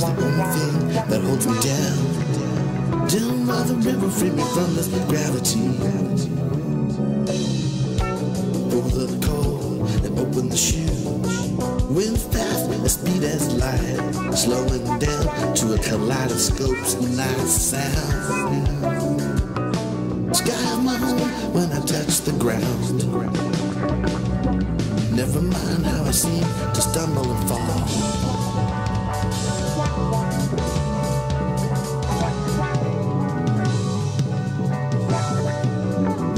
is the only thing that holds me down. Down by the river, free me from this gravity. Pull the cord and open the shoe. Wind fast, as speed as light, slowing down to a kaleidoscope's night sound. Sky's my home when I touch the ground. Never mind how I seem to stumble and fall.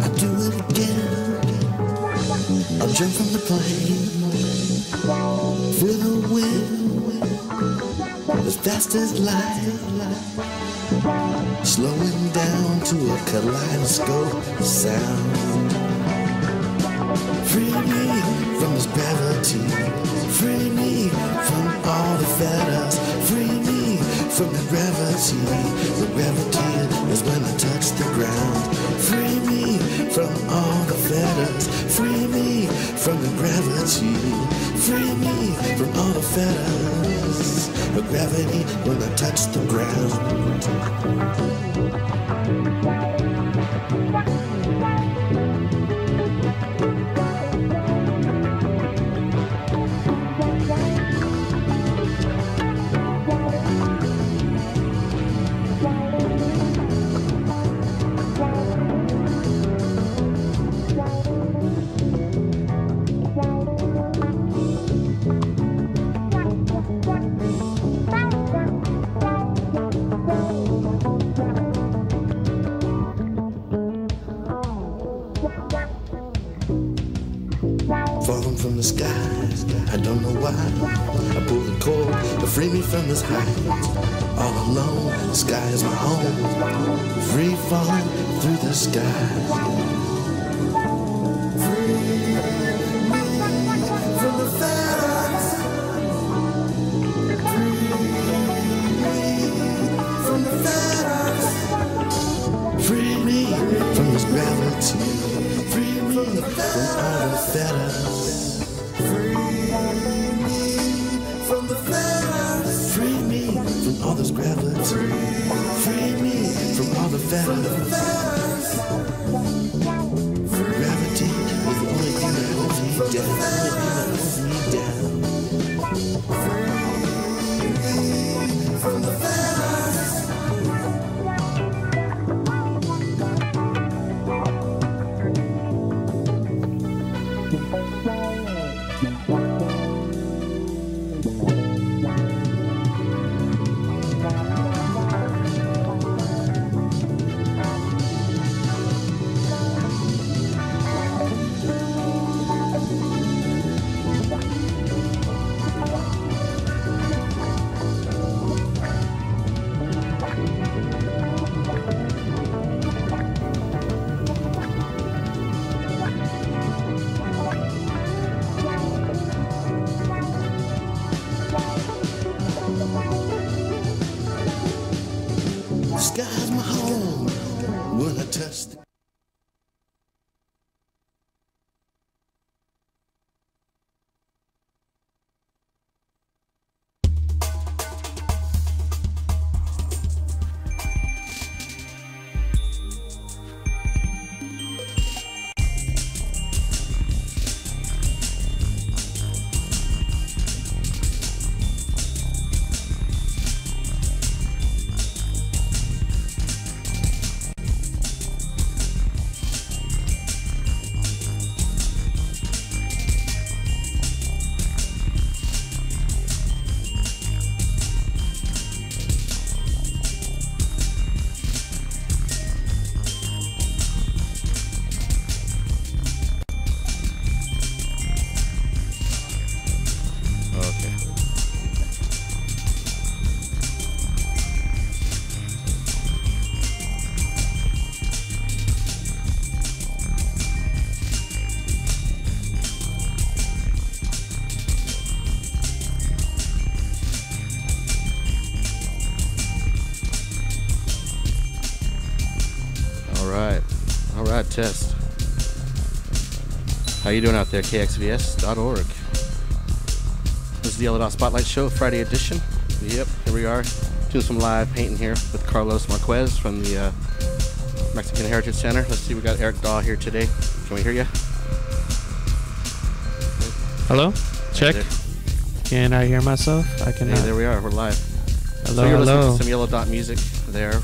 I do it again. I'll jump from the plane. Feel the wind as fast as light, slowing down to a kaleidoscope sound. Free me from this gravity. Free me from all the fetters. Free me from the gravity. The gravity is when I touch the ground. Free me from all the fetters. Free me from the gravity. Free me from all the fetters. The gravity when I touch the ground. Falling from the sky, I don't know why. I pull the cord to free me from this height. All alone, the sky is my home. Free falling through the sky. Free me from the fetters. Free me from the fetters. Free me from this gravity. Free me from all the fetters. Free me from the fetters. Free me from all this gravity. Free me from all the fetters. Gravity is the only thing that holds me down. The only thing that holds me down. Free me from the fetters. Sky's my home when I touch the All right, test. How you doing out there? KXVS.org. This is the Yellow Dot Spotlight Show, Friday edition. Yep, here we are doing some live painting here with Carlos Marquez from the Mexican Heritage Center. Let's see, we got Eric Daw here today. Can we hear you? Hello? Check. Can I hear myself? I cannot. Hey, there we are. We're live. Hello, so you're hello. listening to some Yellow Dot music there.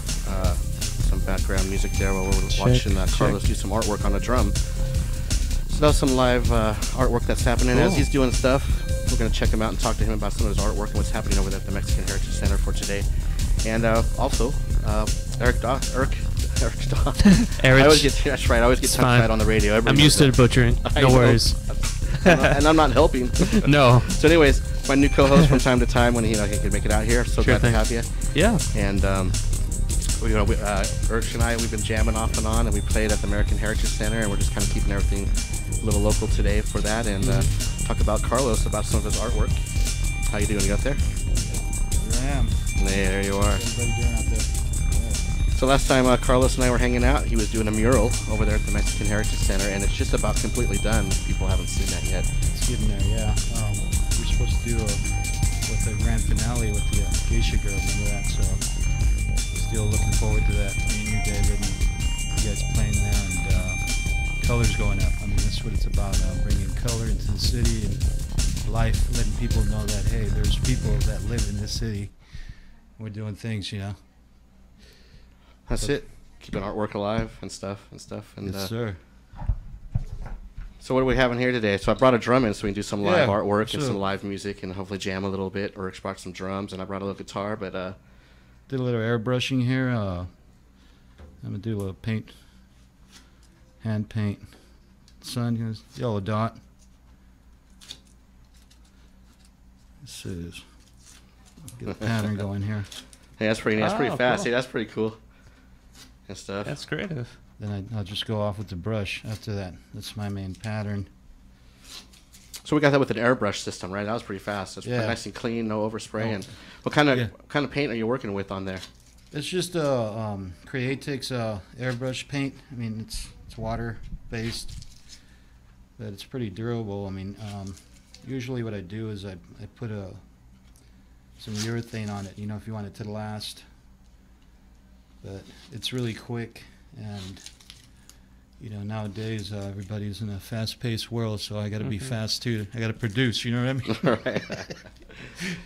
Some background music there while we're watching Carlos do some artwork on a drum. So that's some live artwork that's happening. As he's doing stuff, we're going to check him out and talk to him about some of his artwork and what's happening over there at the Mexican Heritage Center for today. And also, Eric Daw. Eric Daw. Eric. That's right. I always get tongue-tied on the radio. I'm used to the butchering. No worries. And I'm not helping. No. So anyways, my new co-host from time to time when he can make it out here. So glad to have you. Yeah. And Eruch and I, we've been jamming off and on, and we played at the American Heritage Center, and we're just kind of keeping everything a little local today for that, and talk about Carlos, about some of his artwork. How you doing? You out there? Here I am. There you are. What's everybody doing out there? Yeah. So last time Carlos and I were hanging out, he was doing a mural over there at the Mexican Heritage Center, and it's just about completely done. People haven't seen that yet. It's getting there, yeah. We're supposed to do the grand finale with the geisha girl, remember that? So still looking forward to that. Me and you, David, and you guys playing there, and colors going up. I mean, that's what it's about now, bringing color into the city and life, letting people know that, hey, there's people that live in this city. We're doing things, you know. That's it. Keeping artwork alive and stuff. And, yes, sir. So what are we having here today? So I brought a drum in so we can do some live artwork sure. and some live music and hopefully jam a little bit. Or brought some drums, and I brought a little guitar, but did a little airbrushing here. I'm gonna do a little paint, hand paint. Sun, here's Yellow Dot. This is get a pattern going here. Hey, that's pretty fast. Cool. Hey, that's pretty cool. And stuff. That's creative. Then I'll just go off with the brush after that. That's my main pattern. So we got that with an airbrush system, right? That was pretty fast. It's nice and clean, no overspray. And what kind of paint are you working with on there? It's just Creatix airbrush paint. I mean, it's water based, but it's pretty durable. I mean, usually what I do is I put some urethane on it. You know, if you want it to last. But it's really quick, and you know, nowadays everybody's in a fast-paced world, so I got to be fast too. I got to produce. You know what I mean? Right.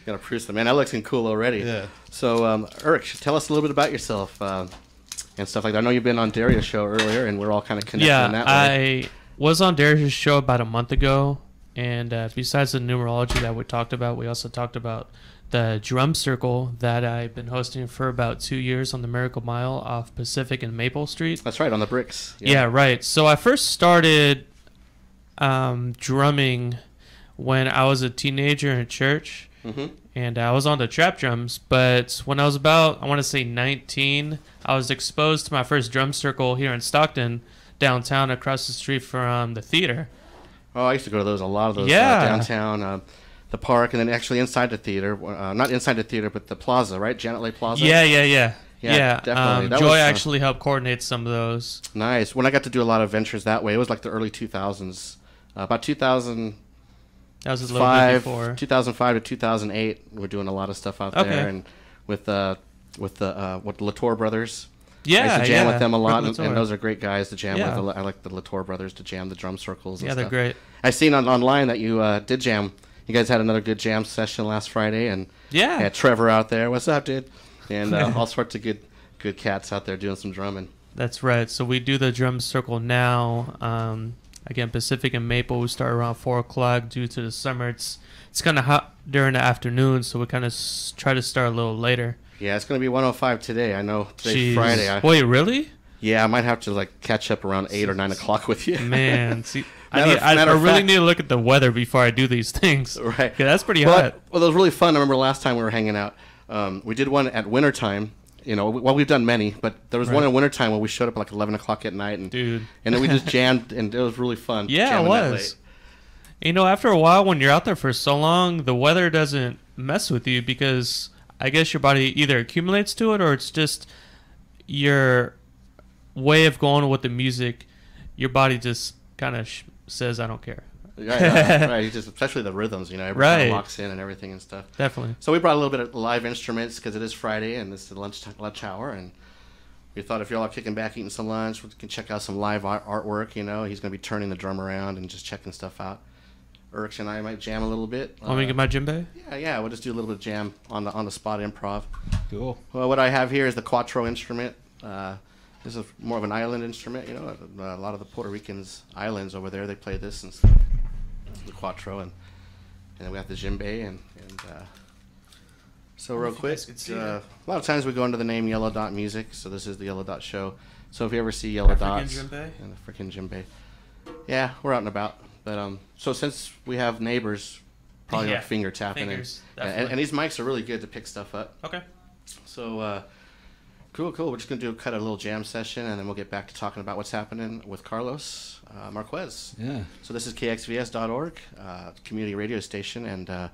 Got to produce them, man. That looks cool already. Yeah. So, Eruch, tell us a little bit about yourself and stuff like that. I know you've been on Daria's show earlier, and we're all kind of connected in that way. I was on Daria's show about a month ago, and besides the numerology that we talked about, we also talked about the drum circle that I've been hosting for about 2 years on the Miracle Mile off Pacific and Maple Street. That's right, on the bricks. Yeah, right. So I first started drumming when I was a teenager in church, and I was on the trap drums. But when I was about, I want to say 19, I was exposed to my first drum circle here in Stockton, downtown, across the street from the theater. Oh, I used to go to a lot of those downtown. The park, and then actually inside the theater, not inside the theater, but the plaza, right? Janet Leigh Plaza? Yeah, definitely. Joy actually helped coordinate some of those. Nice. When I got to do a lot of ventures that way, it was like the early 2000s. About 2000. That was a little bit before. 2005 to 2008, we're doing a lot of stuff out there, and with the Latour brothers. Yeah, I used to jam with them a lot, and those are great guys to jam with. I like the Latour brothers to jam the drum circles and stuff. They're great. I've seen online that you did jam. You guys had another good jam session last Friday, and had Trevor out there. What's up, dude? And all sorts of good cats out there doing some drumming. That's right. So we do the drum circle now. Again, Pacific and Maple, we start around 4 o'clock. Due to the summer, it's kind of hot during the afternoon, so we kind of try to start a little later. Yeah, it's going to be 105 today. I know today's Friday. Wait, really? Yeah, I might have to catch up around 8 or 9 o'clock with you. Man, see, I really need to look at the weather before I do these things. Right. Yeah, that's pretty hot. Well, it was really fun. I remember last time we were hanging out. We did one at wintertime. You know, well, we've done many, but there was one in wintertime where we showed up at 11 o'clock at night. And then we just jammed, and it was really fun. Yeah, it was. You know, after a while, when you're out there for so long, the weather doesn't mess with you because I guess your body either accumulates to it or it's just your way of going with the music. Your body just kind of says, I don't care. Right. Just especially the rhythms, you know, every time Right. it walks in and everything and stuff. Definitely. So we brought a little bit of live instruments because it is Friday and this is the lunch hour, and we thought if y'all are kicking back eating some lunch, we can check out some live artwork. You know, he's going to be turning the drum around and just checking stuff out. Eruch and I might jam a little bit. Want me to get my djembe? Yeah. We'll just do a little bit of jam on the spot improv. Cool. Well, what I have here is the cuatro instrument. This is more of an island instrument. You know, a lot of the Puerto Ricans islands over there, they play this and stuff. The cuatro, and then we got the djembe, and so real quick, a lot of times we go under the name Yellow Dot Music, so this is the Yellow Dot Show. So if you ever see Yellow Dots and the freaking djembe, yeah, we're out and about. But so since we have neighbors, probably like finger tapping, and these mics are really good to pick stuff up. Okay. So cool. We're just gonna cut a little jam session, and then we'll get back to talking about what's happening with Carlos Marquez. Yeah. So this is KXVS.org, community radio station, and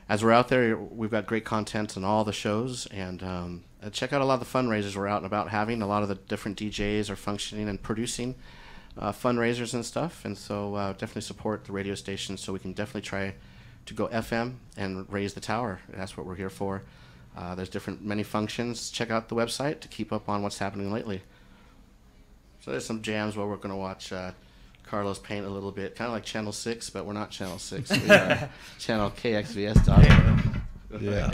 as we're out there, we've got great content on all the shows, and check out a lot of the fundraisers we're out and about having. A lot of the different DJs are functioning and producing fundraisers and stuff, and so definitely support the radio station so we can definitely try to go FM and raise the tower. That's what we're here for. There's many functions. Check out the website to keep up on what's happening lately. So there's some jams where we're going to watch Carlos paint a little bit, kind of like Channel 6, but we're not Channel 6. We are Channel KXVS. Yeah.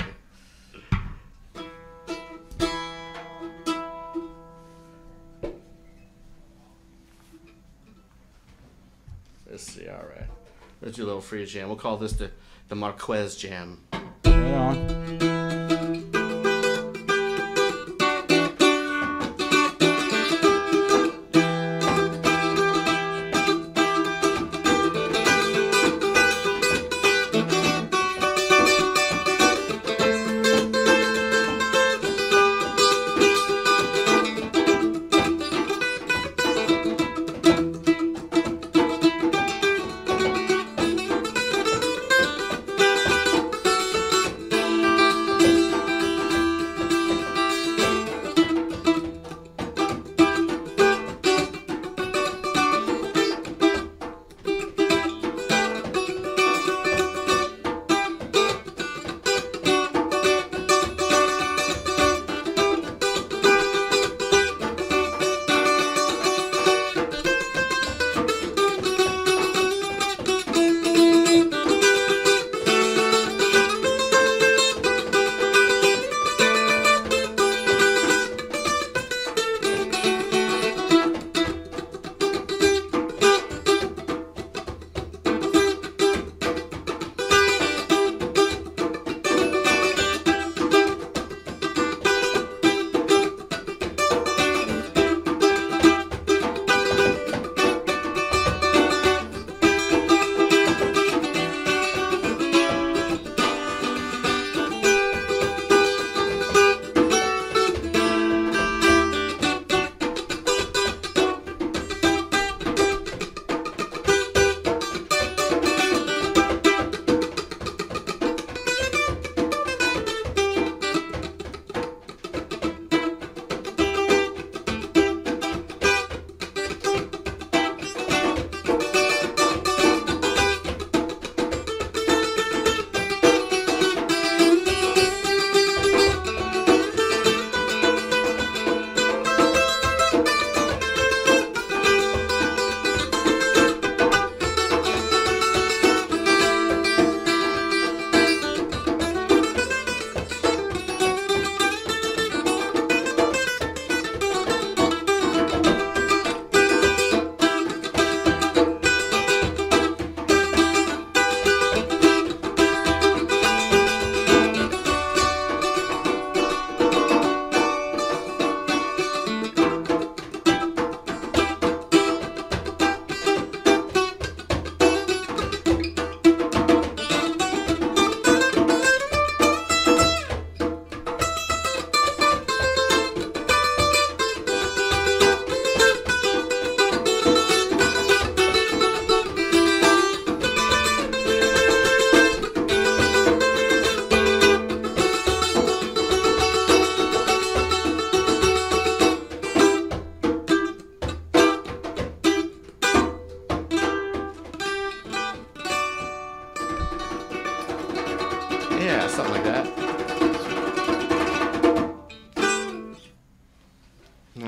Let's see, all right. Let's do a little free jam. We'll call this the Marquez jam. Right on.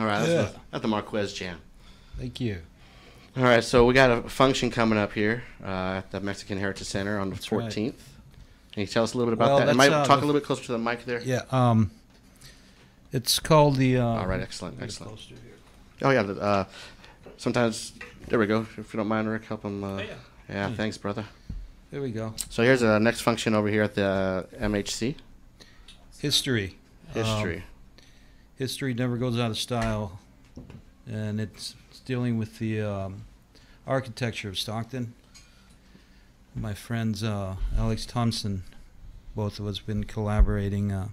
All right, Yeah. that's the Marquez jam. Thank you. All right, so we got a function coming up here at the Mexican Heritage Center on the That's 14th. right. Can you tell us a little bit about Well, that? You that's, might talk a little bit closer to the mic there. Yeah. It's called the. All right, excellent. Oh, yeah. Sometimes, there we go. If you don't mind, Rick, help him. Yeah, thanks, brother. There we go. So here's the next function over here at the MHC. History. History never goes out of style, and it's dealing with the architecture of Stockton. My friends Alex Thompson, both of us been collaborating,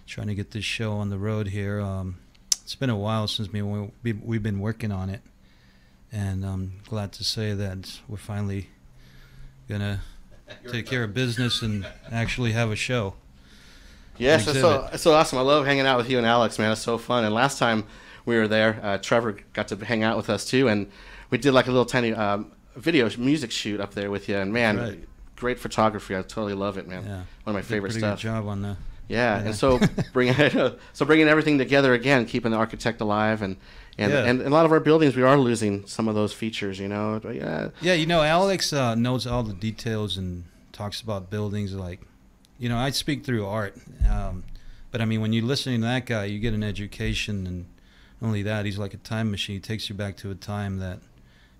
trying to get this show on the road here. It's been a while since we've been working on it, and I'm glad to say that we're finally gonna take care of business and actually have a show. Yes, it's so awesome. I love hanging out with you and Alex, man. It's so fun. And last time we were there, Trevor got to hang out with us too, and we did like a little tiny music shoot up there with you. And man, great photography. I totally love it, man. Yeah. One of my favorite pretty stuff. Good job on that. Yeah, and so bringing everything together again, keeping the architect alive, and a lot of our buildings we are losing some of those features, you know. But yeah, you know, Alex knows all the details and talks about buildings like. You know, I speak through art, but I mean, when you're listening to that guy, you get an education, and not only that, he's like a time machine. He takes you back to a time that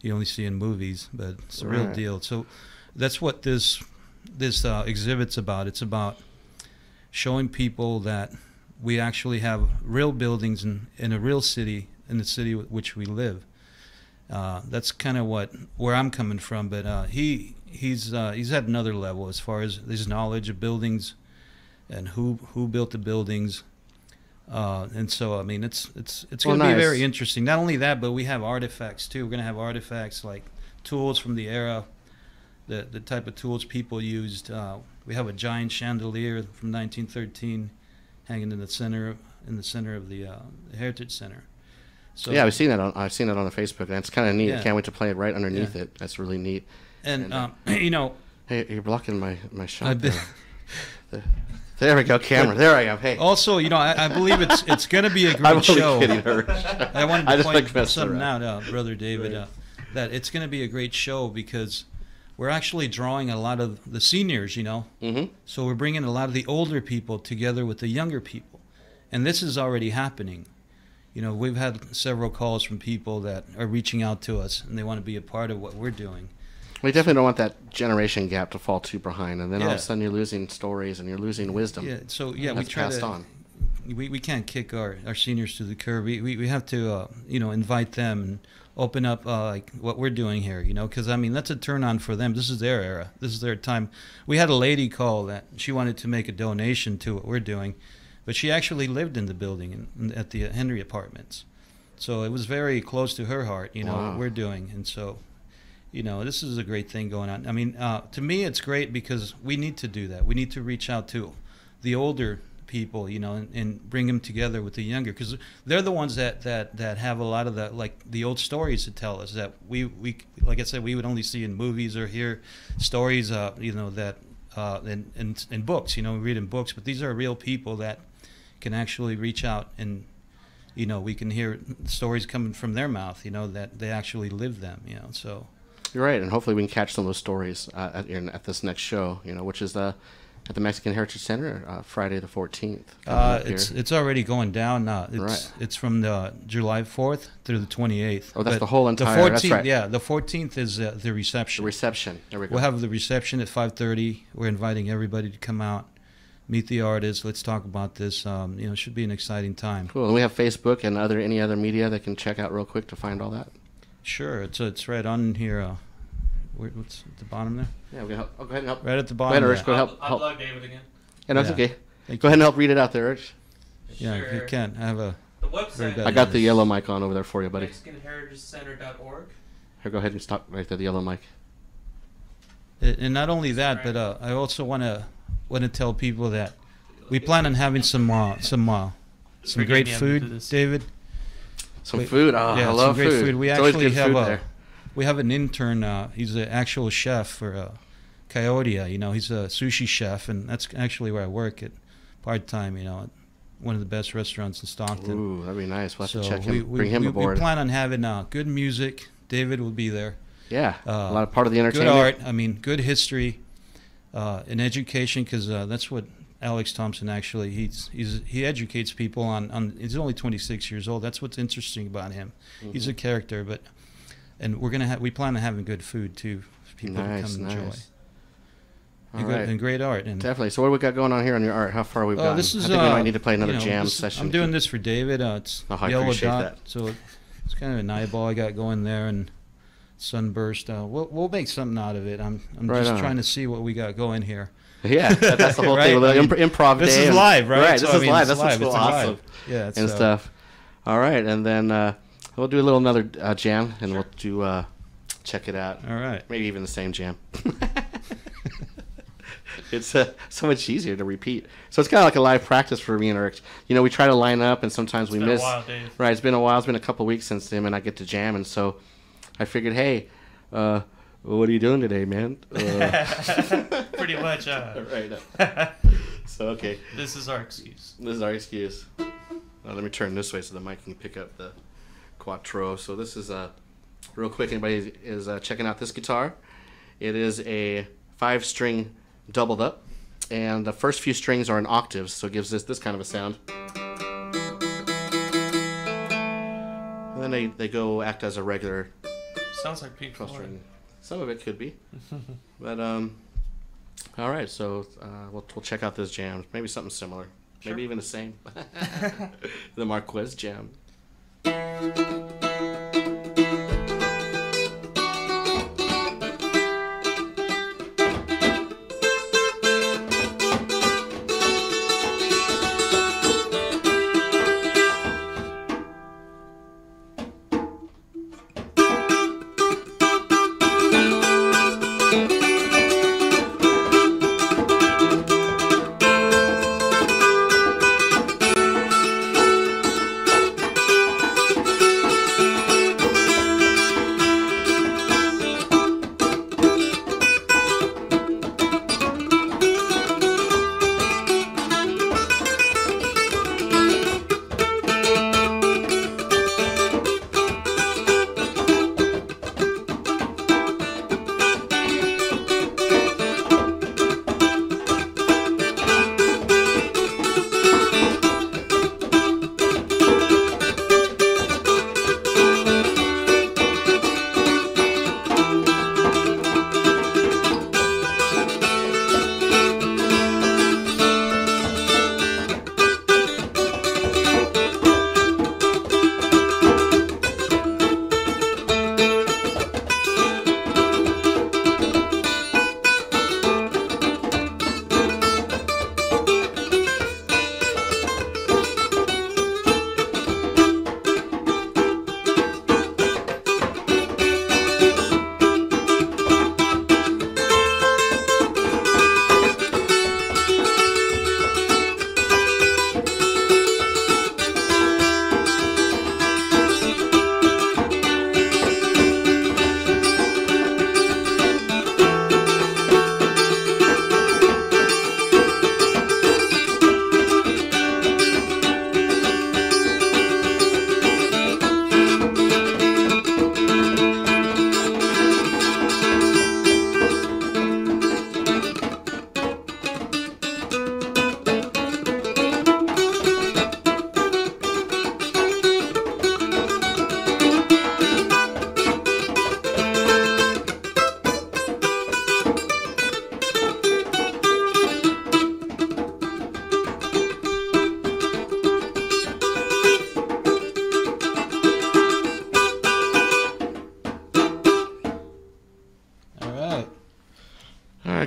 you only see in movies, but it's a real deal. So that's what this exhibit's about. It's about showing people that we actually have real buildings in a real city, in the city which we live. That's kind of where I'm coming from, but he's at another level as far as his knowledge of buildings and who built the buildings, and so I mean it's going to be very interesting. Not only that, but we have artifacts too. We're going to have artifacts like tools from the era, the type of tools people used. We have a giant chandelier from 1913 hanging in the center of the Heritage Center. So, yeah, I've seen that on the Facebook, and it's kind of neat. I can't wait to play it right underneath it. That's really neat. And you know, hey, you're blocking my shot. There we go, camera. There I am. Hey. Also, you know, I believe it's going to be a great show. I'm kidding her. I wanted to point something out, Brother David, that it's going to be a great show because we're actually drawing a lot of the seniors, you know. Mm-hmm. So we're bringing a lot of the older people together with the younger people, and this is already happening. You know, we've had several calls from people that are reaching out to us, and they want to be a part of what we're doing. We definitely don't want that generation gap to fall too behind, and then all of a sudden you're losing stories and you're losing wisdom. Yeah, so we try passed on. We can't kick our seniors to the curb. We have to you know, invite them and open up like what we're doing here, you know, because I mean that's a turn on for them. This is their era. This is their time. We had a lady call that she wanted to make a donation to what we're doing, but she actually lived in the building at the Henry Apartments, so it was very close to her heart, you know, what we're doing, and so. You know, this is a great thing going on. I mean, to me, it's great because we need to do that. We need to reach out to the older people, you know, and bring them together with the younger, because they're the ones that have a lot of the, like, the old stories to tell us that we like I said, we would only see in movies or hear stories, you know, that in books, you know, we read in books, but these are real people that can actually reach out and, you know, we can hear stories coming from their mouth, you know, that they actually live them, you know, so. You're right, and hopefully we can catch some of those stories at this next show, you know, which is at the Mexican Heritage Center, Friday the 14th. It's already going down. It's from the July 4th through the 28th. Oh, that's the whole entire. The 14th, that's right. Yeah, the 14th is the reception. The reception. There we go. We'll have the reception at 5:30. We're inviting everybody to come out, meet the artists. Let's talk about this. You know, it should be an exciting time. Cool. And we have Facebook and any other media that can check out real quick to find all that. Sure, it's right on here. What's at the bottom there? Yeah, go ahead and help. Right at the bottom. Go ahead, Rich. Go help. I'll plug David again. Yeah, no, it's okay. Go ahead and help read it out there, Rich. Yeah, sure. you can. I have The website. I got the yellow mic on over there for you, buddy. MexicanHeritageCenter.org. Here, go ahead and stop right there, the yellow mic. And not only that, but I also want to tell people that we plan on having some great food, David. Some food. Oh, yeah, I love some great food. We actually have an intern. He's an actual chef for Coyote. You know, he's a sushi chef, and that's actually where I work at part time. You know, one of the best restaurants in Stockton. Ooh, that'd be nice. We'll have So to check him, bring him we aboard. plan on having good music. David will be there. Yeah, a lot of part of the Good entertainment. art. I mean, good history, and education, because that's what Alex Thompson actually he educates people on. He's only 26 years old. That's what's interesting about him. Mm-hmm. He's a character, and we plan on having good food too for people to come and enjoy. All right. And great art. And Definitely. So what do we got going on here on your art? How far we've gotten? this is, I think we might need to play another jam this session. I'm doing this for David. It's I yellow appreciate dot, that. so it's kind of an eyeball I got going there, and sunburst. We'll make something out of it. I'm Right just on. trying to see what we got going here. Yeah, that's the whole Right? thing. With I mean, improv This day is and- live, right? Right, So, this is live. it's That's what's live. so It's awesome. live. Yeah, it's, and stuff. All right, and then we'll do another jam, and we'll do check it out. All right. Maybe even the same jam. It's so much easier to repeat. So it's kind of like a live practice for me and Eruch. You know, we try to line up, and sometimes we been a miss. while, Dave. Right, it's been a while. It's been a couple weeks since him and I get to jam, and so I figured, hey, what are you doing today, man? Pretty much. Right. So okay. This is our excuse. This is our excuse. Let me turn this way so the mic can pick up the quattro. So this is real quick. Anybody is checking out this guitar? It is a 5-string doubled up, and the first few strings are in octaves, so it gives this kind of a sound. And then they go act as a regular Sounds like Pink 12 Floyd. string. Some of it could be, but all right. So we'll check out this jam. Maybe something similar. Sure. Maybe even the same. The Marquez jam.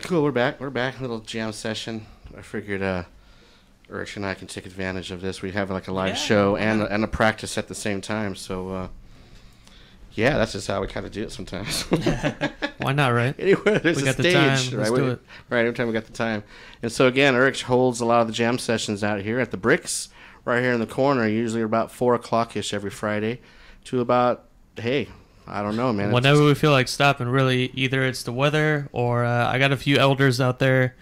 Cool, we're back. We're back. A little jam session. I figured Eruch and I can take advantage of this. We have like a live show and a practice at the same time. So, yeah, that's just how we kind of do it sometimes. Why not, right? Anywhere there's We a got the stage, time. Let's right? do it. Right, every time we got the time. And so again, Eruch holds a lot of the jam sessions out here at the Bricks, right here in the corner. Usually about 4 o'clock-ish every Friday, to about I don't know, man. Whenever we feel like stopping, really, either it's the weather or I got a few elders out there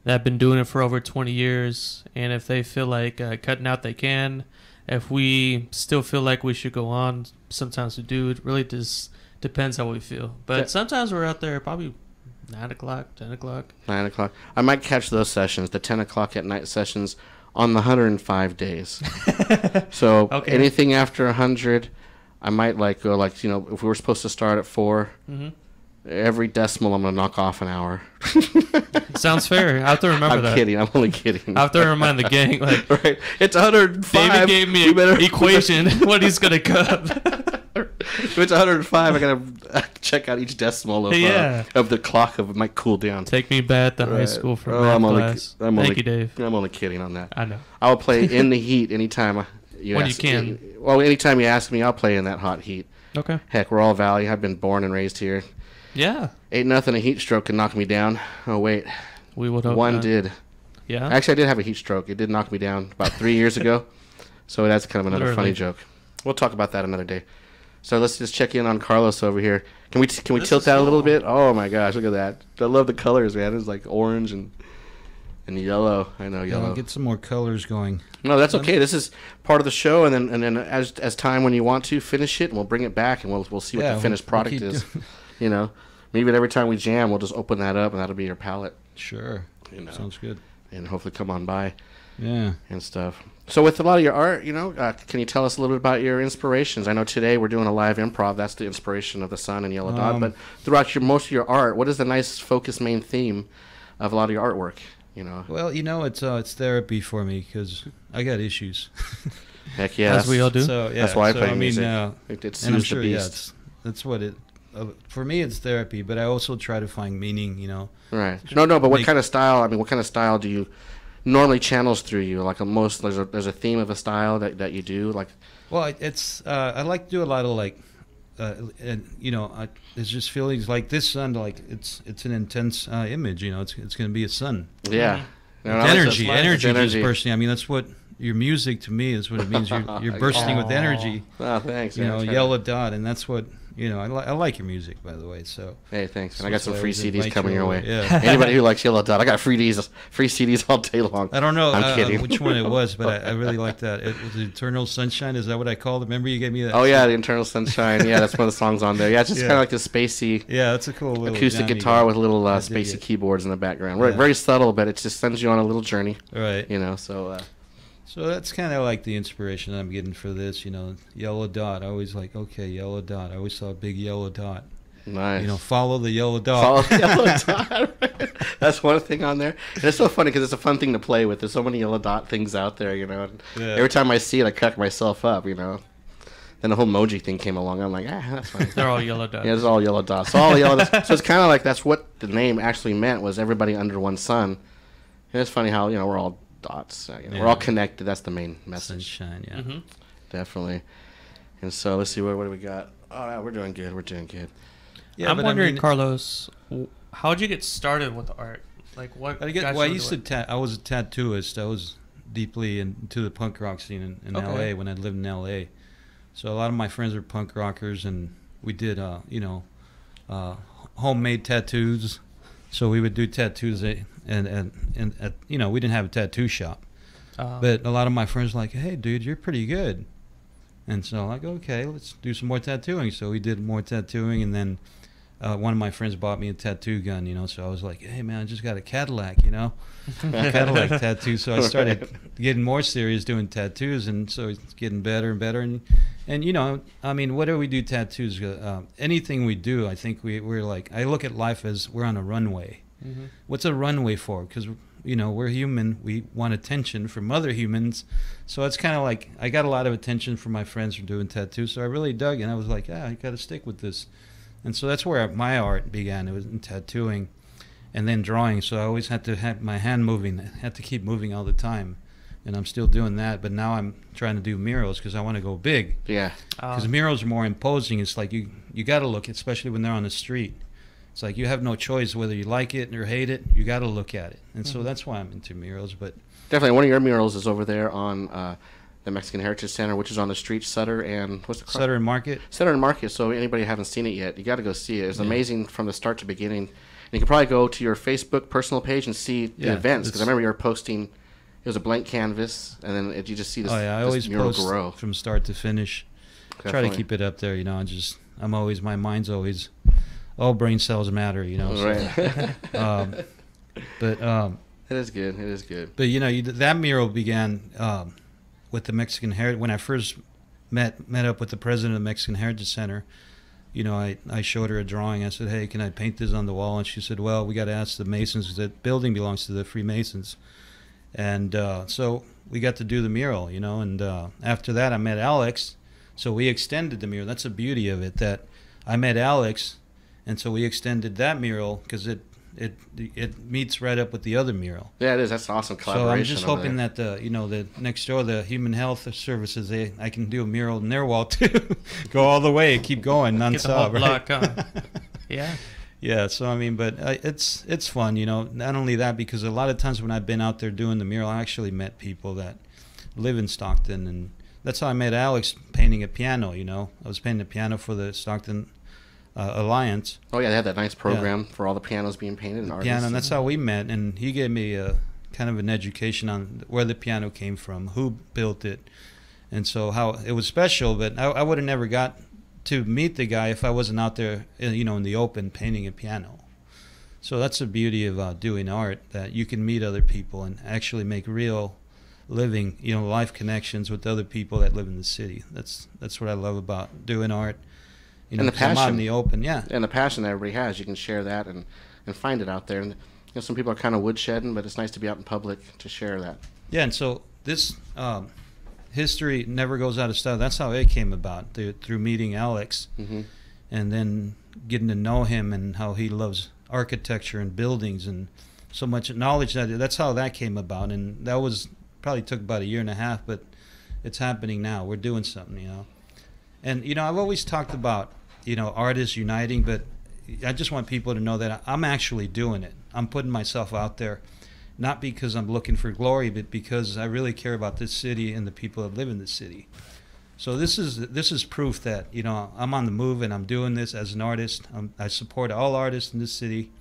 that have been doing it for over 20 years. And if they feel like cutting out, they can. If we still feel like we should go on, sometimes we do. It really just depends how we feel. But sometimes we're out there probably 9 o'clock, 10 o'clock. 9 o'clock. I might catch those sessions, the 10 o'clock at night sessions, on the 105 days. So anything after 100, I might like go like, you know, if we were supposed to start at 4, every decimal I'm going to knock off an hour. Sounds fair. I have to remember that. I'm kidding. I'm only kidding. I have to remind the gang. Like, right. It's 105. David gave me an equation what he's going to cut. If it's 105, I gotta check out each decimal of the clock of my cool down. Take me back to high school for math class. Thank you, Dave. I'm only kidding on that. I know. I'll play in the heat anytime you can. Well, anytime you ask me, I'll play in that hot heat. Okay. Heck, we're all Valley. I've been born and raised here. Yeah. 8-0 a heat stroke can knock me down. Oh wait, we would hope one not. did. Yeah. Actually, I did have a heat stroke. It did knock me down about 3 years ago. So that's kind of another funny joke. We'll talk about that another day. So let's just check in on Carlos over here. Can we tilt that a little bit? Oh my gosh, look at that! I love the colors, man. It's like orange and yellow. I know yellow. I'll get some more colors going. No, that's okay. This is part of the show, and then as time when you want to finish it, and we'll bring it back, and we'll see what the finished product is. You know, maybe every time we jam, we'll just open that up, and that'll be your palette. Sure. You know, sounds good. And hopefully come on by. Yeah. And stuff. So with a lot of your art, you know, can you tell us a little bit about your inspirations? I know today we're doing a live improv. That's the inspiration of the sun and yellow dot. But throughout most of your art, what is the nice focus main theme of a lot of your artwork? You know. Well, you know, it's therapy for me because I got issues. Heck yeah, as we all do. So yeah, that's why I play music. It soothes and I'm sure, the beast. that's what it. For me, it's therapy, but I also try to find meaning. You know. Right. No. But what kind of style? I mean, what kind of style do you normally channels through you? Like there's a theme of a style that you do. Like. Well, it's I like to do a lot of like. And you know, there's just feelings like this sun. Like it's an intense image. You know, it's going to be a sun. Yeah, energy just bursting. I mean, that's what your music to me is. What it means. You're bursting with energy. Oh, thanks. You know, yellow dot, and that's what. You know, I like your music, by the way. So hey, thanks. And I got some free CDs coming your way. Yeah. Anybody who likes Yellow Dot, I got free CDs all day long. I don't know I'm kidding. which one it was, but I really like that. It was Eternal Sunshine. Is that what I called it? Remember you gave me that? Oh yeah, the Eternal Sunshine. Yeah, that's one of the songs on there. Yeah, it's just kind of like this spacey. Yeah, that's a cool little acoustic guitar with little spacey keyboards in the background. Yeah. Very subtle, but it just sends you on a little journey. Right. You know, so. So that's kind of like the inspiration I'm getting for this, you know, yellow dot. I always like, okay, yellow dot. I always saw a big yellow dot. Nice. You know, follow the yellow dot. Follow the yellow dot. That's one thing on there. And it's so funny because it's a fun thing to play with. There's so many yellow dot things out there, you know. And every time I see it, I cut myself up, you know. Then the whole emoji thing came along. I'm like, that's fine. They're all yellow dots. Yeah, it's all yellow dots. So all yellow dots. So it's kind of like that's what the name actually meant, was everybody under one sun. And it's funny how, you know, we're all dots. You know, we're all connected. That's the main message. Sunshine, yeah. Mm-hmm. Definitely. And so let's see, what do we got? Oh, yeah, we're doing good. We're doing good. Yeah, I'm wondering, Carlos, how'd you get started with art? Like, what? I used to. I was a tattooist. I was deeply into the punk rock scene in L.A. when I lived in L.A. So a lot of my friends were punk rockers, and we did, you know, homemade tattoos. So we would do tattoos, and you know, we didn't have a tattoo shop, but a lot of my friends were like, hey, dude, you're pretty good. And so I'm like, okay, let's do some more tattooing. So we did more tattooing, and then one of my friends bought me a tattoo gun, you know. So I was like, hey, man, I just got a Cadillac, you know, Cadillac tattoo. So I started getting more serious doing tattoos, and so it's getting better and better. And you know, I mean, whatever we do tattoos, anything we do, I think we're like, I look at life as we're on a runway. Mm-hmm. What's a runway for? Because, you know, we're human. We want attention from other humans. So it's kind of like I got a lot of attention from my friends from doing tattoos. So I really dug, and I was like, I got to stick with this. And so that's where my art began. It was in tattooing and then drawing. So I always had to have my hand moving. I had to keep moving all the time. And I'm still doing that. But now I'm trying to do murals because I want to go big. Yeah. Because murals are more imposing. It's like you got to look, especially when they're on the street. It's like you have no choice whether you like it or hate it. You got to look at it. And so that's why I'm into murals. But definitely one of your murals is over there on the Mexican Heritage Center, which is on the street, Sutter and what's the Sutter and Market. Sutter and Market. So anybody who haven't seen it yet, you got to go see it. It's amazing from the start to beginning. you can probably go to your Facebook personal page and see the events, because I remember you were posting. It was a blank canvas, and then you just see this. I this always mural post grow from start to finish. Definitely. Try to keep it up there, you know. My mind's always, all brain cells matter, you know. Right. But it is good. It is good. But you know, that mural began with the Mexican Heritage. When I first met up with the president of the Mexican Heritage Center, you know, I showed her a drawing. I said, "Hey, can I paint this on the wall?" And she said, "Well, we got to ask the Masons, because that building belongs to the Freemasons." And so we got to do the mural, you know. And after that, I met Alex, so we extended the mural. That's the beauty of it, that I met Alex, and so we extended that mural because it meets right up with the other mural. Yeah, it is. That's awesome collaboration. So I'm just hoping that the next door, the Human Health Services, I can do a mural in their wall too. Go all the way, keep going nonstop. Get the whole right? block on. Yeah. Yeah. So I mean, but it's fun, you know. Not only that, because a lot of times when I've been out there doing the mural, I actually met people that live in Stockton, and that's how I met Alex painting a piano. You know, I was painting a piano for the Stockton Alliance. Oh yeah, they had that nice program for all the pianos being painted and artists. Piano, and that's how we met. And he gave me a kind of an education on where the piano came from, who built it, and so how it was special. But I would have never got to meet the guy if I wasn't out there, you know, in the open painting a piano. So that's the beauty of doing art, that you can meet other people and actually make real living, you know, life connections with other people that live in the city. That's what I love about doing art. You know, and the passion. I'm out in the open, yeah. And the passion that everybody has, you can share that and find it out there. And you know, some people are kind of woodshedding, but it's nice to be out in public to share that. Yeah, and so this history never goes out of style. That's how it came about, through meeting Alex, and then getting to know him and how he loves architecture and buildings and so much knowledge. That's how that came about, and that was probably took about 1.5 years, but it's happening now. We're doing something, you know. And you know, I've always talked about, you know, artists uniting, but I just want people to know that I'm actually doing it. I'm putting myself out there, not because I'm looking for glory, but because I really care about this city and the people that live in the city. So this is proof that, you know, I'm on the move and I'm doing this as an artist. I support all artists in this city,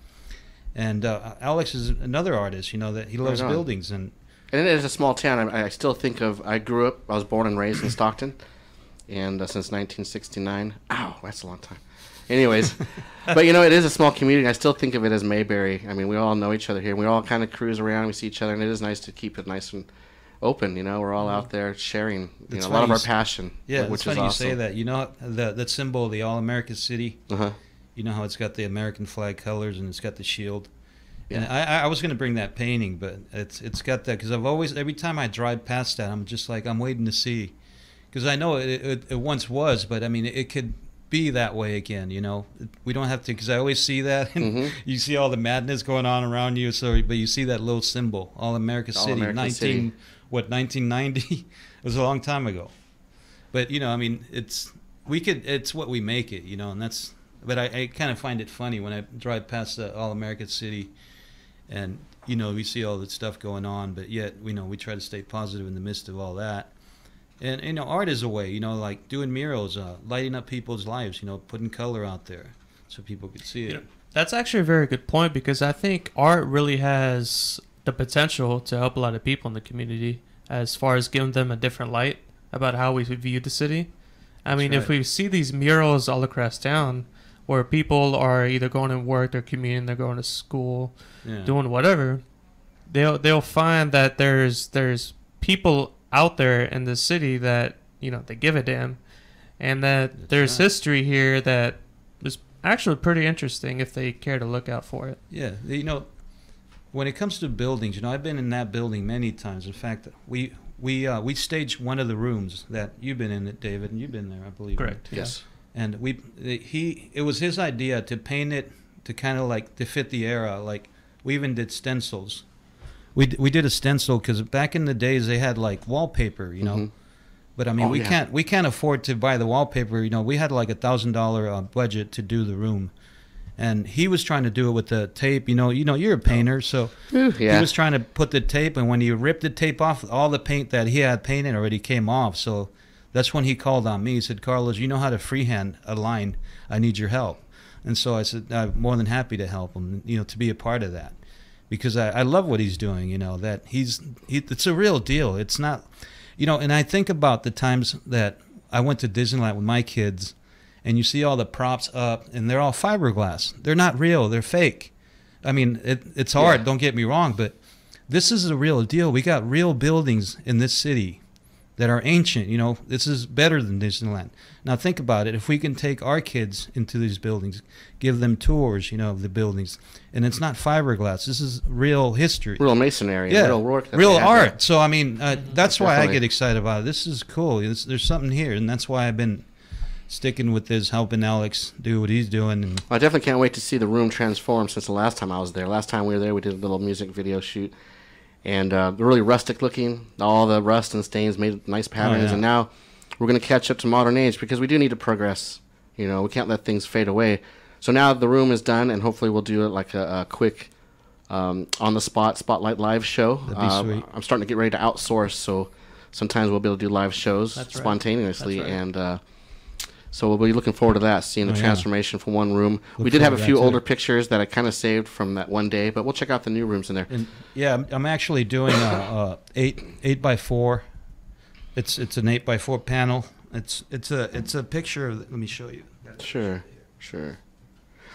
and Alex is another artist, you know, that he loves buildings. And it is a small town. I still think of, I was born and raised in Stockton, and since 1969. Ow, that's a long time. Anyways, but you know, it is a small community. I still think of it as Mayberry. I mean, we all know each other here. We all kind of cruise around. We see each other, and it is nice to keep it nice and open. You know, we're all out there sharing a lot of our passion. Yeah, which it's funny is awesome. you say that. You know, that symbol of the All-American City. You know how it's got the American flag colors and it's got the shield. Yeah. And I was going to bring that painting, but it's got that, because I've always, every time I drive past that, I'm just like, I'm waiting to see, because I know it once was, but I mean, it could be that way again, you know. We don't have to, because I always see that, and you see all the madness going on around you. So, but you see that little symbol, All America City, 1990. It was a long time ago. But you know, I mean, it's what we make it, you know, and that's. But I kind of find it funny when I drive past the All America City, and you know, we see all that stuff going on, but yet we try to stay positive in the midst of all that. And you know, art is a way, you know, like doing murals, lighting up people's lives, you know, putting color out there so people could see it. Yeah, that's actually a very good point, because I think art really has the potential to help a lot of people in the community as far as giving them a different light about how we view the city. I mean, if we see these murals all across town where people are either going to work, they're commuting, they're going to school, doing whatever, they'll find that there's people out there in the city that, you know, they give a damn, and that there's history here that is actually pretty interesting if they care to look out for it. Yeah, you know, when it comes to buildings, you know, I've been in that building many times. In fact, we staged one of the rooms that you've been in, it, David, and you've been there, I believe. Correct. Right? Yes. And it was his idea to paint it to kind of like to fit the era. Like, we even did stencils. We did a stencil because back in the days they had like wallpaper, you know. But I mean, we can't afford to buy the wallpaper. You know, we had like $1,000 budget to do the room, and he was trying to do it with the tape. You know, you're a painter, so he was trying to put the tape, and when he ripped the tape off, all the paint that he had painted already came off. So that's when he called on me. He said, "Carlos, you know how to freehand a line. I need your help." And so I said, I'm more than happy to help him, you know, to be a part of that. Because I love what he's doing, you know, that it's a real deal. It's not, you know, and I think about the times that I went to Disneyland with my kids, and you see all the props up, and they're all fiberglass. They're not real. They're fake. I mean, it's hard, don't get me wrong, but this is a real deal. We got real buildings in this city that are ancient, you know. This is better than Disneyland. Now think about it. If we can take our kids into these buildings, give them tours, you know, of the buildings, and it's not fiberglass. This is real history. Real masonry. Yeah, real work. Real art. So, I mean, that's why I Definitely. get excited about it. This is cool. There's something here, and that's why I've been sticking with this, helping Alex do what he's doing. And I definitely can't wait to see the room transform since the last time I was there. Last time we were there, we did a little music video shoot. And really rustic looking. All the rust and stains made nice patterns. yeah. And now we're going to catch up to modern age because we do need to progress. You know, we can't let things fade away. So now the room is done, and hopefully we'll do it like a quick on-the-spot Spotlight Live show. That'd be sweet. I'm starting to get ready to outsource, so sometimes we'll be able to do live shows That's right. spontaneously. That's right. And so we'll be looking forward to that, seeing the Oh, yeah. transformation from one room. Look We did have a forward to few that, too. older pictures that I kind of saved from that one day, but we'll check out the new rooms in there. And yeah, I'm actually doing a 8x4. It's an 8x4 panel. It's a picture of. Let me show you. Sure.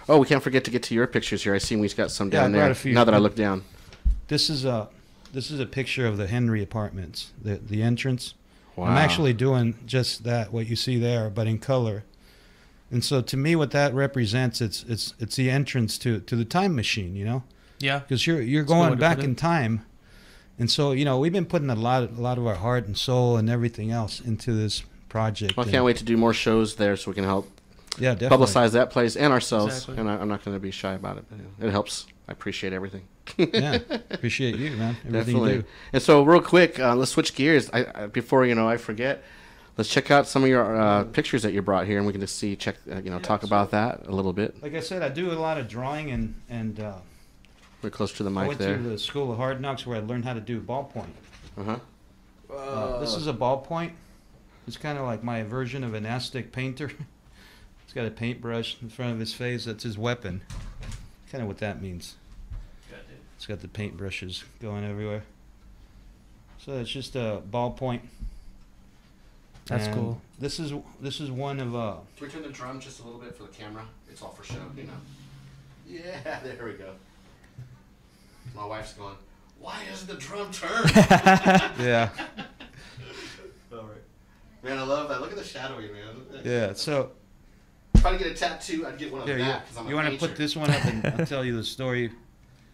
Oh, we can't forget to get to your pictures here. I see we've got some Yeah, I down brought there. a few. Now that I look down. This is a picture of the Henry Apartments, the entrance. Wow. I'm actually doing just that, what you see there, but in color. And so to me, what that represents, it's the entrance to the time machine, you know, Yeah. because you're a good way going to back put it. in time. And so, you know, we've been putting a lot of our heart and soul and everything else into this project. I can't wait to do more shows there so we can help Yeah, definitely. publicize that place and ourselves. Exactly. And I'm not going to be shy about it. But it helps. I appreciate everything. Yeah, appreciate you, man. Everything Definitely. you do. And so, real quick, let's switch gears. Before I forget. Let's check out some of your pictures that you brought here, and we can just talk about that a little bit. Like I said, I do a lot of drawing, and We're close to the I mic went there. to the School of Hard Knocks where I learned how to do ballpoint. This is a ballpoint. It's kind of like my version of an Aztec painter. He's got a paintbrush in front of his face. That's his weapon. Kind of what that means. It's got the paintbrushes going everywhere. So it's just a ballpoint. That's And cool. This is one of Can we turn the drum just a little bit for the camera? It's all for show, you know. Yeah, there we go. My wife's going, why isn't the drum turned? yeah. All right. Man, I love that. Look at the shadowing, man. Yeah. So If I could get a tattoo, I'd get one of here, that because I'm you a want to painter. put this one up, and I'll tell you the story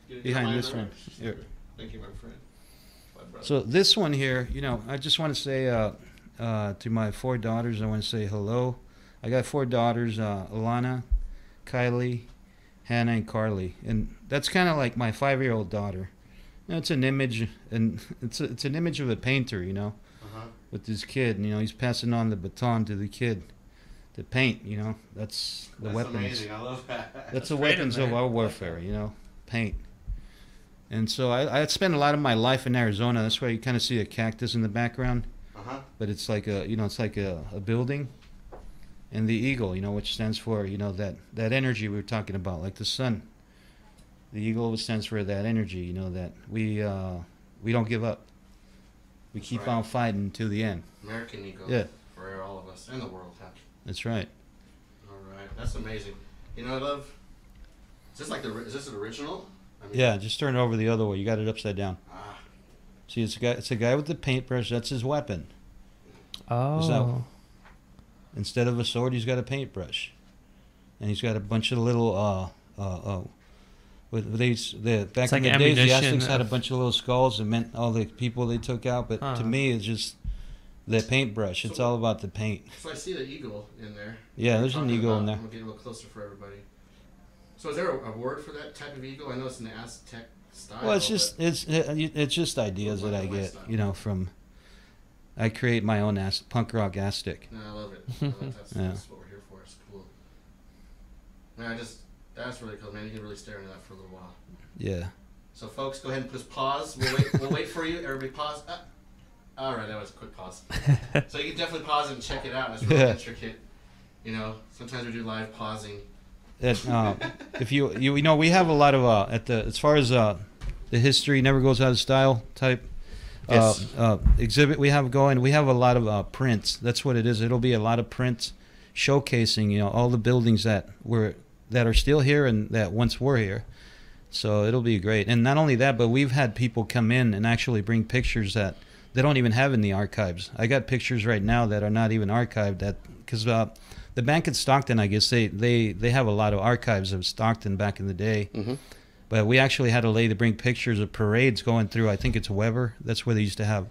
Get behind mine this there? one. Here. Thank you, my friend. My brother. So this one here, you know, I just want to say to my 4 daughters, I want to say hello. I got 4 daughters, Alana, Kylie, Hannah, and Carly, and that's kind of like my 5-year-old daughter. You know, it's an image, and it's an image of a painter, you know, Uh-huh. with this kid. And, you know, he's passing on the baton to the kid to paint. You know, that's the That's weapons. amazing. I love that. That's the freedom, weapons of man. our warfare, you know, paint. And so I spent a lot of my life in Arizona. That's why you kind of see a cactus in the background, Uh-huh. but it's like a building, and the eagle, you know, which stands for, you know, that energy we were talking about, like the sun. The eagle stands for that energy, you know, that we don't give up. We keep right. on fighting to the end. American Eagle. Yeah. For all of us and the world. That's right. All right. That's amazing. You know, I love. Is this an original? I mean, Yeah, just turn it over the other way. You got it upside down. Ah, See, it's a guy with the paintbrush. That's his weapon. Oh. Instead of a sword, he's got a paintbrush, and he's got a bunch of little back It's in like the days, the ammunition Aztecs had a of- bunch of little skulls that meant all the people they took out. But to me, it's just the paintbrush. It's So- all about the paint. so I see the eagle in there. Yeah, You're there's an talking eagle about- in there. I'm gonna get a little closer for everybody. So is there a word for that type of eagle? I know it's in the Aztec style. Well, it's just ideas that I get, you know, from. I create my own punk rock Aztec. No, I love it. I love that's, Yeah. that's what we're here for. It's cool. Man, that's really cool, man. You can really stare into that for a little while. Yeah. So, folks, go ahead and just pause. We'll wait for you. Everybody pause. All right, that was a quick pause. So you can definitely pause it and check it out. It's really Yeah. intricate. You know, sometimes we do live pausing that if you know, we have a lot of as far as the history never goes out of style type exhibit we have going. We have a lot of prints. That's what it is. It'll be a lot of prints showcasing, you know, all the buildings that are still here and that once were here. So it'll be great. And not only that, but we've had people come in and actually bring pictures that they don't even have in the archives. I got pictures right now that are not even archived, because the bank at Stockton, I guess they have a lot of archives of Stockton back in the day. Mm-hmm. But we actually had a lady bring pictures of parades going through, I think it's Weber. That's where they used to have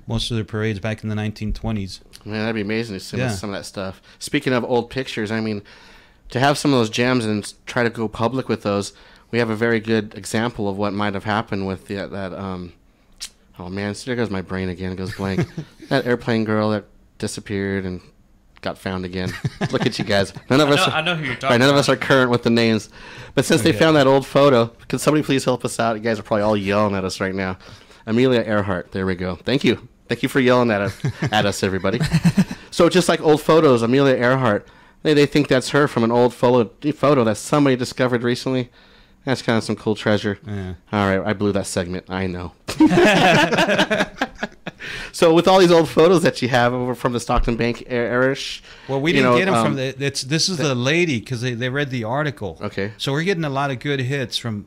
most of their parades back in the 1920s. Man, that'd be amazing to see some of that stuff. Speaking of old pictures, I mean, to have some of those gems and try to go public with those, we have a very good example of what might have happened with oh man, there goes my brain again. It goes blank. That airplane girl that disappeared and got found again. Look at you guys. None of us. I know who you're talking about. None of us are current with the names. But since they found that old photo, can somebody please help us out? You guys are probably all yelling at us right now. Amelia Earhart. There we go. Thank you. Thank you for yelling at us, everybody. So just like old photos, Amelia Earhart, they think that's her from an old photo that somebody discovered recently. That's kind of some cool treasure. Yeah. All right, I blew that segment. I know. So with all these old photos that you have over from the Stockton Bank Irish, well, we didn't get them from this is the lady, because they read the article. Okay. So we're getting a lot of good hits from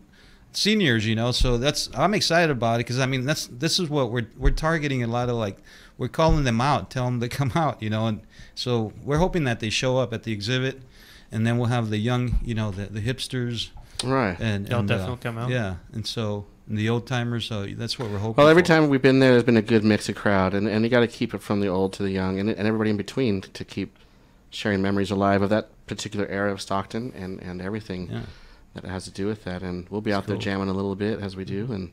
seniors, you know. So I'm excited about it, because I mean this is what we're targeting. A lot of we're calling them out, tell them to come out, you know. And so we're hoping that they show up at the exhibit, and then we'll have the young, you know, the hipsters. Right. And they'll definitely come out. Yeah. And so the old timers, so that's what we're hoping. Well, every time we've been there's been a good mix of crowd, and you got to keep it from the old to the young, and everybody in between to keep sharing memories alive of that particular era of Stockton and everything that has to do with that. And we'll be out there jamming a little bit as we do,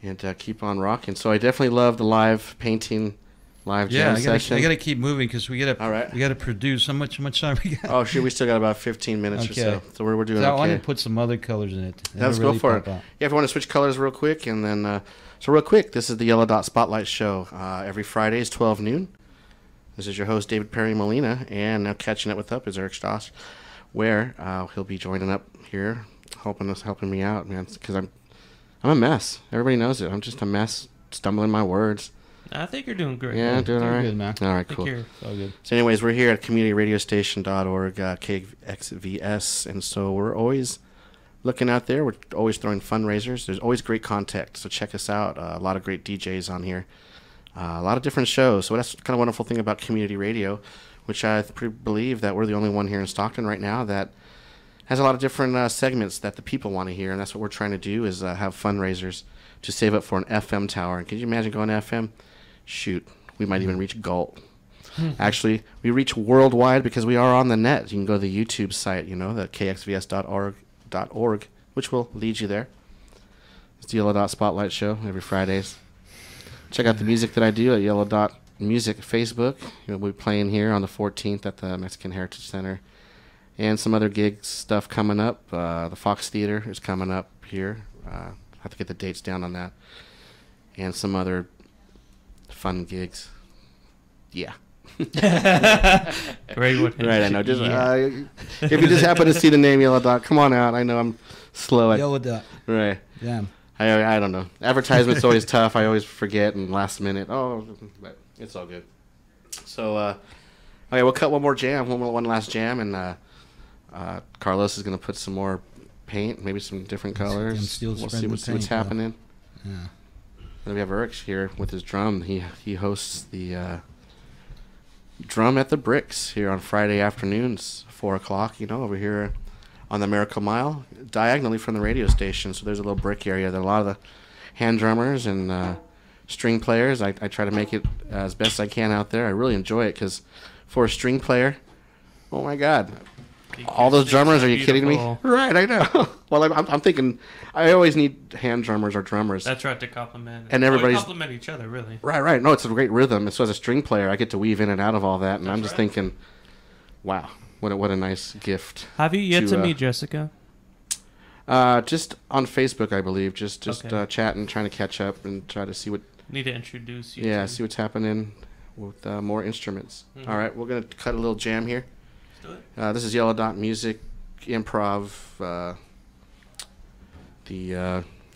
and keep on rocking. So I definitely love the live painting. Live jam session. I got to keep moving, because we got to produce. How much time we got? Oh, shoot, we still got about 15 minutes or so. So we're doing okay. I want to put some other colors in it. Let's go for it. Yeah, if you want to switch colors real quick, and then so real quick, this is the Yellow Dot Spotlight Show. Every Friday is 12 noon. This is your host, David Perry Molina, and now catching up is Eric Stoss, where he'll be joining up here, helping me out, man, because I'm a mess. Everybody knows it. I'm just a mess, stumbling my words. I think you're doing great. Yeah, doing all right. Good, man. All right, cool. All good. So anyways, we're here at communityradiostation.org, KXVS, and so we're always looking out there. We're always throwing fundraisers. There's always great content, so check us out. A lot of great DJs on here. A lot of different shows. So that's kind of wonderful thing about community radio, which I believe that we're the only one here in Stockton right now that has a lot of different segments that the people want to hear, and that's what we're trying to do is have fundraisers to save up for an FM tower. And can you imagine going to FM? Shoot, we might even reach Galt. Actually, we reach worldwide because we are on the net. You can go to the YouTube site, you know, the KXVS.org, which will lead you there. It's the Yellow Dot Spotlight Show every Fridays. Check out the music that I do at Yellow Dot Music Facebook. We'll be playing here on the 14th at the Mexican Heritage Center. And some other gig stuff coming up. The Fox Theater is coming up here. I have to get the dates down on that. And some other fun gigs. Yeah. Great one. Right, I know. Just if you just happen to see the name Yellow Dot, come on out. I know I'm slow at Yellow Dot. Right. Yeah. I don't know. Advertisement's always tough. I always forget and last minute. Oh, but it's all good. So, okay, we'll cut one more jam, one last jam, and Carlos is gonna put some more paint, maybe some different colors. We'll see what's happening. Yeah. Then we have Eruch here with his drum. He hosts the Drum at the Bricks here on Friday afternoons, 4 o'clock, you know, over here on the Miracle Mile, diagonally from the radio station. So there's a little brick area. There are a lot of the hand drummers and string players. I try to make it as best I can out there. I really enjoy it because for a string player, oh my God. All those drummers, are you kidding me? Right, I know. Well, I'm thinking I always need hand drummers or drummers. That's right, to complement. And everybody's complement each other, really. Right. No, it's a great rhythm. And so as a string player, I get to weave in and out of all that. And I'm just thinking, wow, what a nice gift. Have you yet to meet Jessica? Just on Facebook, I believe. Just chatting, trying to catch up and try to see what... Need to introduce you. Yeah, see what's happening with more instruments. Mm-hmm. All right, we're going to cut a little jam here. This is Yellow Dot Music improv,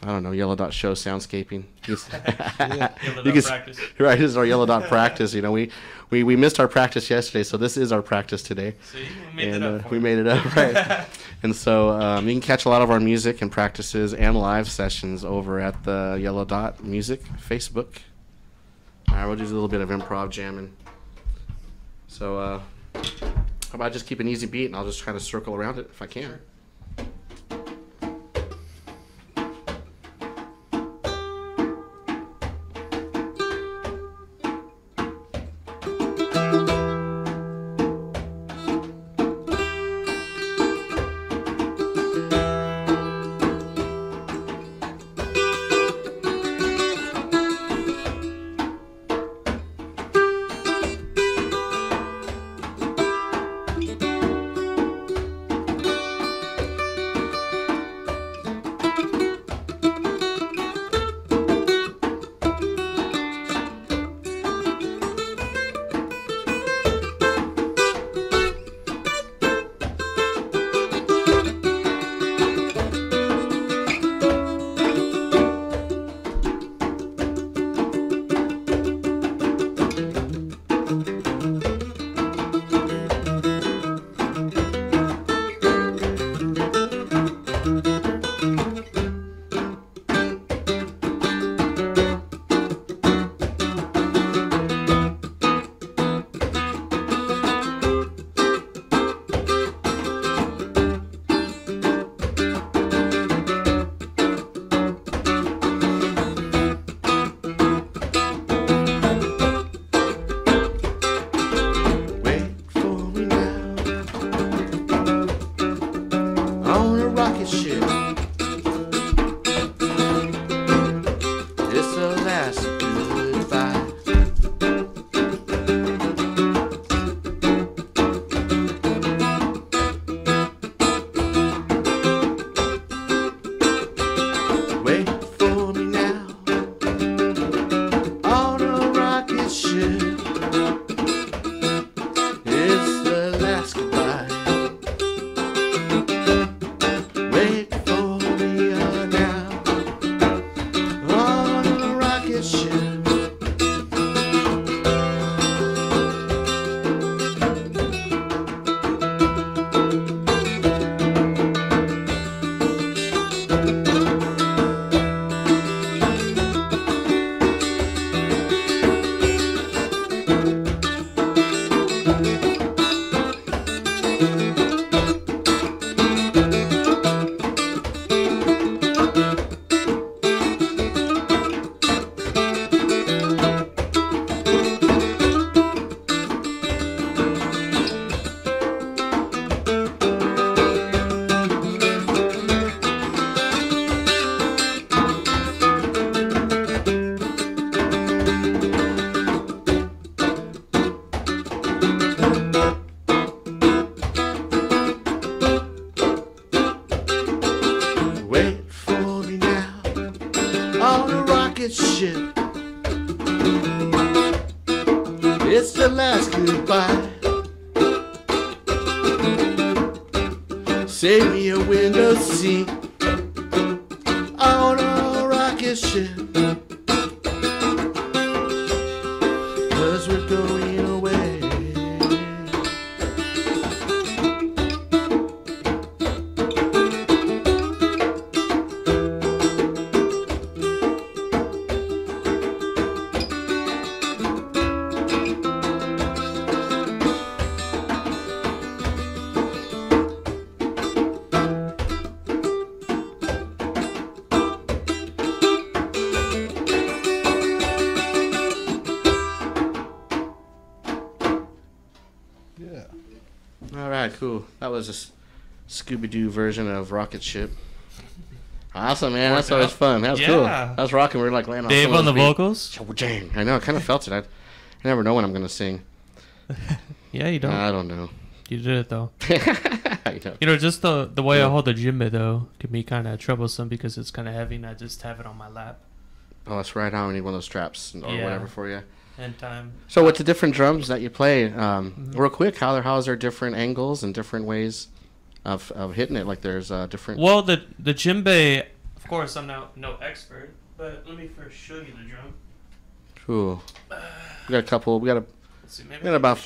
I don't know, Yellow Dot show soundscaping. Practice. Right, this is our Yellow Dot practice. You know, we missed our practice yesterday, so this is our practice today. See, we made it up, right? And so you can catch a lot of our music and practices and live sessions over at the Yellow Dot Music Facebook. All right, we'll do a little bit of improv jamming. So how about I just keep an easy beat and I'll just try to circle around it if I can. Sure. It's the last goodbye. Save me a window seat on a rocket ship, 'cause we're going away. Cool. That was a Scooby-Doo version of Rocket Ship. Awesome, man. That's always fun. That was cool. That was rocking. We were like laying on Dave on the vocals. I know. I kind of felt it. I never know when I'm going to sing. Yeah, you don't. I don't know. You did it, though. I know. You know, just the way I hold the djembe, though, can be kind of troublesome because it's kind of heavy and I just have it on my lap. Oh, that's right. I need one of those straps or whatever for you. And time. So with the different drums that you play, real quick, how is there different angles and different ways of hitting it? Like there's different. Well, the djembe, of course, I'm no expert, but let me first show you the drum. Cool. We got a couple. We got Let's see, maybe We got about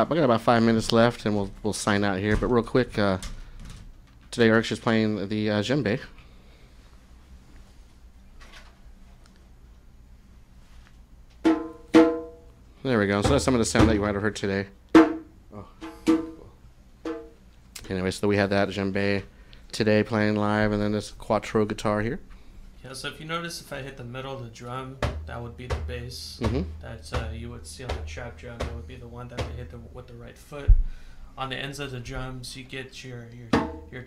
we got about 5 minutes left, and we'll sign out here. But real quick, today Eric's just playing the djembe. There we go. So that's some of the sound that you might have heard today. Oh, cool. Anyway, so we had that djembe today playing live, and then this quattro guitar here. Yeah, so if you notice, if I hit the middle of the drum, that would be the bass. Mm-hmm. That you would see on the trap drum. That would be the one that I hit with the right foot. On the ends of the drums, you get your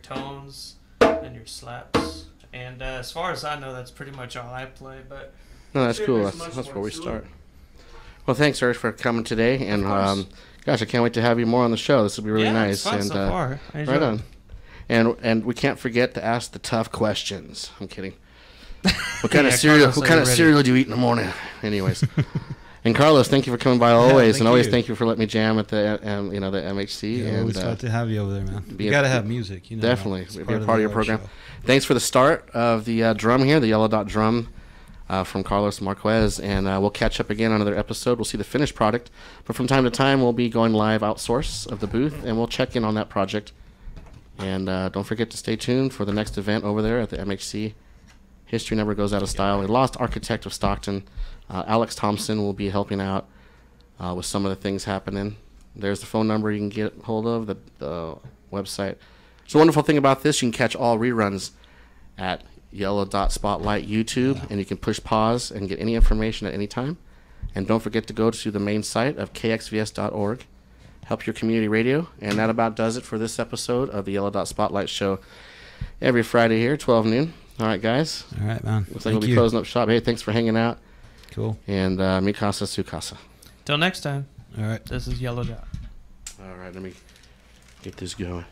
tones and your slaps. And as far as I know, that's pretty much all I play. But No, that's cool. That's where we start. Well, thanks, Eric, for coming today. And gosh, I can't wait to have you more on the show. This will be really nice. It's fun so far. I enjoy right it. on. And we can't forget to ask the tough questions. I'm kidding. What kind of cereal? What kind of cereal do you eat in the morning? Anyways, and Carlos, thank you for coming by always, and always thank you for letting me jam at the the MHC. Yeah, and always glad to have you over there, man. You gotta have music, Definitely, be a part of your program. Show. Thanks for the start of the drum here, the Yellow Dot drum from Carlos Marquez, and we'll catch up again on another episode. We'll see the finished product, but from time to time we'll be going live outsource of the booth, and we'll check in on that project. And don't forget to stay tuned for the next event over there at the MHC. History never goes out of style. The Lost Architect of Stockton, Alex Thompson, will be helping out with some of the things happening. There's the phone number you can get hold of, the website. So the wonderful thing about this, you can catch all reruns at Yellow Dot Spotlight YouTube, and you can push pause and get any information at any time. And don't forget to go to the main site of KXVS.org. Help your community radio. And that about does it for this episode of the Yellow Dot Spotlight Show every Friday here, 12 noon. All right, guys. All right, man. Looks like we'll be closing up shop. Hey, thanks for hanging out. Cool. And mi casa, su casa. Till next time. All right. This is Yellow Dot. All right, let me get this going.